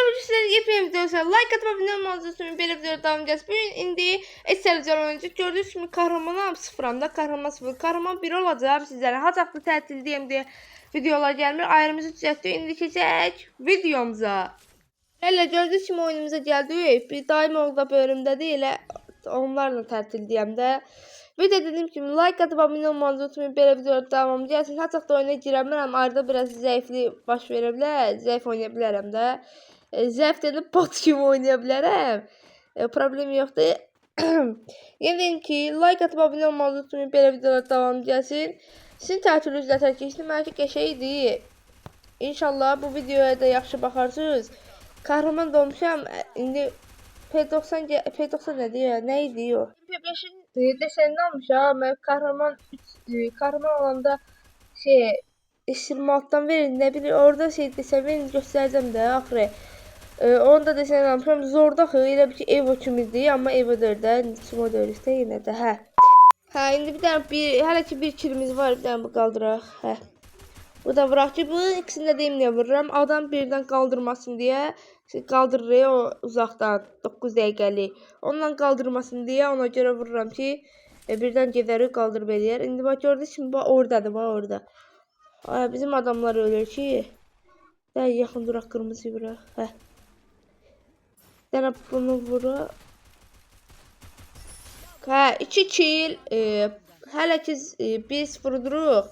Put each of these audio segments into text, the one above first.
bugün sizlerle yepyeni videolar like atıp abone olmanızı istiyorum. Böyle videoda devam edeceğiz. Bugün indi eserler oynayacak. Gördüğünüz gibi kahramanım sıfıranda, kahraman sıfır, kahraman bir olacağım sizlere. Hacaklı tətil diyeyim diye videolar gelmiyor. Ayrımızı düzeltiyor. İndi keçək videomuza. Hele gördüğünüz gibi oyunumuza geldi. Bir daim oldu bölümde değil. Onlarla tətil diyeyim de. Bir de dediğim gibi like atıp abone olmanızı unutmayın. Böyle videoda devam gelsin. Hatta oyuna giremem. Arada biraz zayıflı baş verebilir. Zayıf oynayabilirim de. Zayıf dedim bot gibi oynayabilirim. Problem yoktu. Yine dedim ki like atıp abone olmanızı unutmayın. Böyle videoda devam gelsin. Sizin tətiliniz nətər keçdi? Mənə qəşəngdir. İnşallah bu videoya da yaxşı baxarsınız. Kahraman dolmuşam. İndi P90 P90 ne diyor? Ne diyor? P5'in desenini almış ha. Ben kahraman olanda şey S26'dan verin ne bileyim orada şey desen verin göstereceğim de ahire. Onu da desen almışam. Zorda elə bir ki Evo kimidir ama Evo'dur da. Sumo döyüşdə yine de hə. Hə indi bir tane hələ ki bir kilimiz var bir tane bu qaldıraq. Hə. Bu da bırak ki bu ikisini de deyim ne vururam. Adam birden kaldırmasın diye kaldırır o uzaktan 9 dəqiqəlik. Ondan kaldırmasın diye ona göre vururam ki birden gedəri kaldırıb eləyər. İndi bak gördünüz şimdi bak oradadır bak orada. Ay, bizim adamlar ölür ki. Daha yaxın duraq kırmızı bırak. Hə. Dənə bunu vura. Hə 2 kill. Hələ ki biz vururuq.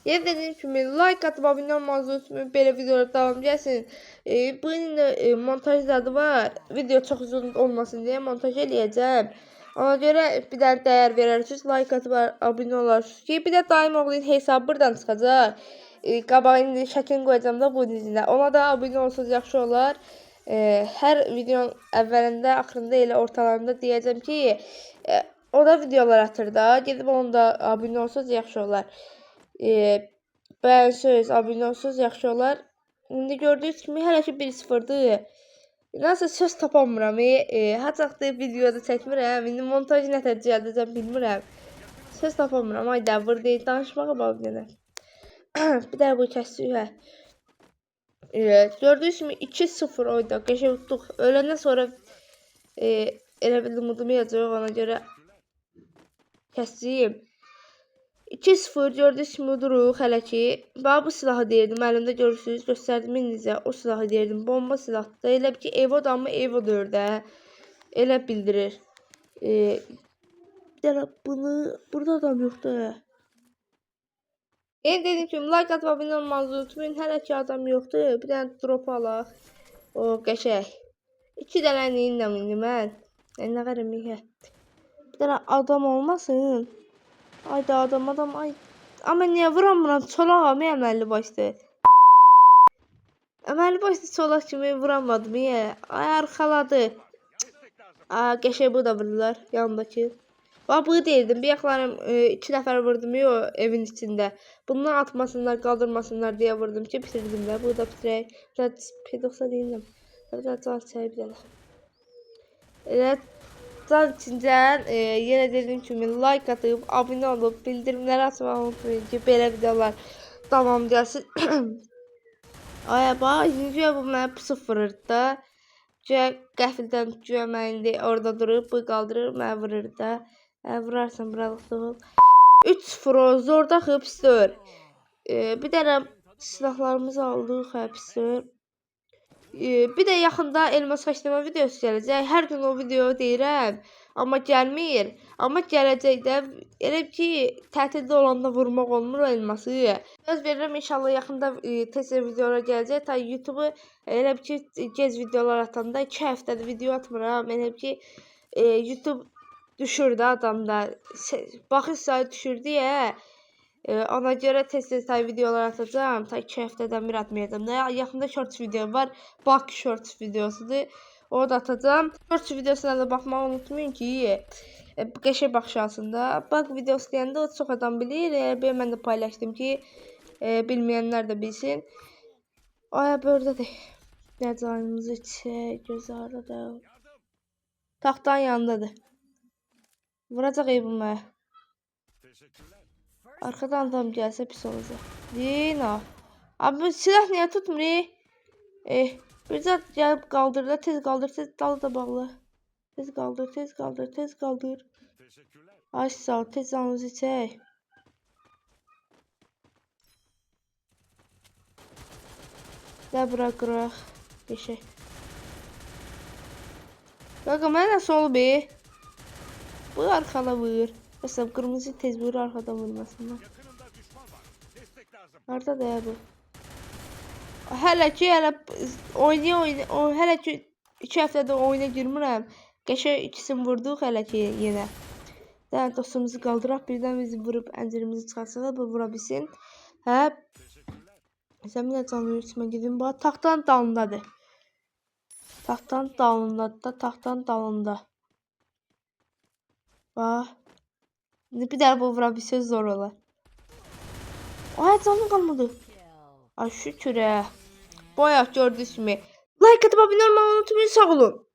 Yine dediğim gibi like atıp abone olmanızı unutmayın. Böyle videolar devam gelsin. Bunun da montajları var. Video çok uzun olmasın diye montaj eləyəcəm. Ona göre bir de değer verirsiniz. Like atıp abone olarsınız ki bir de daim oğlun hesabı buradan çıxacaq. Qabağa indi şəklini qoyacağım da bunun izinə. Ona da abone olsanız yaxşı olar. Hər videonun əvvəlində, axırında elə ortalarında deyəcəm ki o da videolar atır da. Gedib onu da abone olsanız yaxşı olar. Beğensiniz, abone olsanız yaxşı olar. İndi gördüğünüz kimi hələ ki 1-0'dır. Nasıl söz tapamıram. Haçaqda videoda çəkmirəm. İndi montaj nətər düzəldəcəm bilmirəm. Söz tapamıram. Ay dəvr deyil. Danışmağa bax bir dənə. Bir də bu kəsiyor. Gördüğünüz kimi 2-0 oyda. Qəşəng utduq. Öləndən sonra elə bildim udmayacaq ona görə kəsiyim. 2-0 gördüğünüz kimi duruq hələ ki. Bax bu silahı deyirdim. Əlimdə görürsünüz. Göstərdim indicə. O silahı deyirdim. Bomba silahdır. Elə ki Evo da amma Evo'dur da. Elə bildirir. Bir dənə bunu burada adam yoxdur. Dediğim kimi like atıp abone olmanızı unutmayın. Hələ ki adam yoxdur. Bir dənə drop alaq. O qəşəng. 2 dənə neyinlə indi mən. Nə qədəm hə. Bir dənə adam olmasın. Ayda adam ay. Ama niye vuramıram? Çolağam əməlli başlı. Əməlli başlı çolaq kimi vuramadım. Niye? Ay arxaladı. Qəşəng bu da vurdular yanındakı. Bax bu deyirdim. Bir yaxlarım 2 nəfər vurdum yo evin içində. Bundan atmasınlar, qaldırmasınlar deyə vurdum ki bitirdim də. Bu da bitirək. Biraz P90 deyirəm. Biraz can çəkib gələ. Evet. Can içindən yenə dediyim kimi like atıp abone olup bildirimləri açmağı unutmayın ki belə videolar davam gəlsin. Ay bax, ikinci bu mənə pusu vurur da. Qəfildən güvəməyindi orada durub bu qaldırır mənə vurur da. Vurarsan buralıqda ol. 3-0 zorda pistol. Bir dənə silahlarımızı aldıq pistol. Bir de yaxında elmas xəstəmə videosu gələcək. Hər gün o video deyirəm. Amma gəlmir. Amma gələcək də. Elə ki tətildə olanda vurmaq olmur elması. Söz verirəm inşallah yaxında tez videolar gələcək. Ta YouTube elə ki gec videolar atanda 2 həftədir video atmıram. Elə ki YouTube düşürdü adamda. Baxış sayı düşürdü ya. Ona göre tez videolar atacağım. Ta 2 həftədən bir atmayacağım. Yaxında shorts videom var. Bak shorts videosudur. Onu da atacağım. Shorts videosuna da baxmağı unutmayın ki qəşəng baxış altında. Bak videosu deyəndə o çox adam bilir. Mən də paylaşdım ki bilməyənlər də bilsin. Ay buradadır. Nəcanımızı çək. Göz arada. Taxtanın yanındadır. Vuracaq evimə. Arkadan adam gelse pis olacak. Dina. Abi silah niye tutmuyor? Bir zat gəlib qaldırdı. Tez qaldır. Tez dalı da bağla. Tez qaldır. Tez qaldır. Tez qaldır. Ay sağ ol. Tez canımızı çək. Də bura qıraq. Geçək. Qaqa mənə nasıl olub be? Bu arkada vur. Mesela kırmızı tez vur arkadan vurmasınlar. Nerede de ya bu? Hələ ki 2 həftədir oyuna girmirəm. Qəşə ikisini vurduq hələ ki yenə. Dən dostumuzu qaldıraq, birdən bizi vurub əncirimizi çıxarsaq bu vura bilsin. Hə. Sən bir də canlı yürütmə gedim. Bu taxtanın dalındadır. Taxtanın dalındadır da, taxtanın dalında. Bax. Bir daha bu vura bilsə zor olar. Ay canım qalmadı. Ay şükür. Bayaq gördünüz kimi. Like atıp abone olmayı unutmayın. Sağ olun.